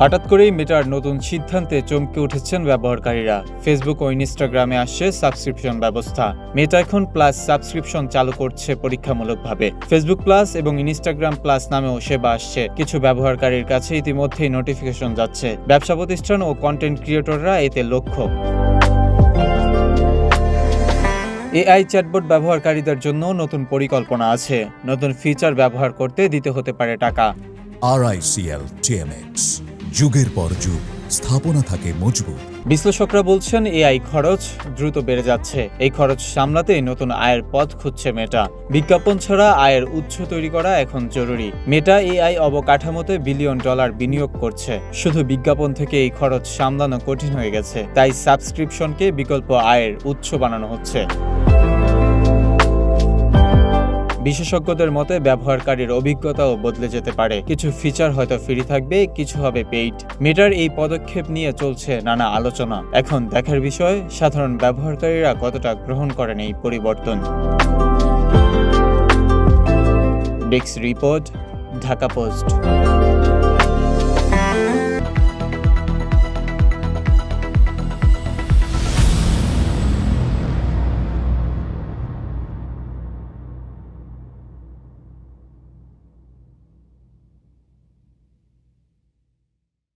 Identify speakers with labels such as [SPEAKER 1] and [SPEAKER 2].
[SPEAKER 1] হঠাৎ করেই মেটার নতুন সিদ্ধান্তে চমকে উঠেছেন ব্যবহারকারীরা। ফেসবুক ও ইনস্টাগ্রামে আসছে সাবস্ক্রিপশন ব্যবস্থা। মেটা এখন প্লাস সাবস্ক্রিপশন চালু করছে পরীক্ষামূলকভাবে। ফেসবুক প্লাস এবং ইনস্টাগ্রাম প্লাস নামেও সেবা আসছে। কিছু ব্যবহারকারীর কাছে ইতিমধ্যেই নোটিফিকেশন যাচ্ছে। ব্যবসা প্রতিষ্ঠান ও কন্টেন্ট ক্রিয়েটররা এতে লক্ষ্য। এআই চ্যাটবট ব্যবহারকারীদের জন্য নতুন পরিকল্পনা আছে। নতুন ফিচার ব্যবহার করতে দিতে হতে পারে টাকা।
[SPEAKER 2] RICL TMX, যুগের পর যুগ স্থাপনা থাকে মজবুত।
[SPEAKER 1] বিশ্লেষকরা বলছেন এআই খরচ দ্রুত বেড়ে যাচ্ছে। এই খরচ সামলাতে নতুন আয়ের পথ খুঁজছে মেটা। বিজ্ঞাপন ছাড়া আয়ের উৎস তৈরি করা এখন জরুরি। মেটা এআই অবকাঠামোতে $1 বিলিয়ন বিনিয়োগ করছে। শুধু বিজ্ঞাপন থেকে এই খরচ সামলানো কঠিন হয়ে গেছে। তাই সাবস্ক্রিপশনকে বিকল্প আয়ের উৎস বানানো হচ্ছে। বিশেষজ্ঞদের মতে ব্যবহারকারীর অভিজ্ঞতাও বদলে যেতে পারে। কিছু ফিচার হয়তো ফ্রি থাকবে, কিছু হবে পেইড। মেটার এই পদক্ষেপ নিয়ে চলছে নানা আলোচনা। এখন দেখার বিষয় সাধারণ ব্যবহারকারীরা কতটা গ্রহণ করেন এই পরিবর্তন। Desk report, Dhaka post.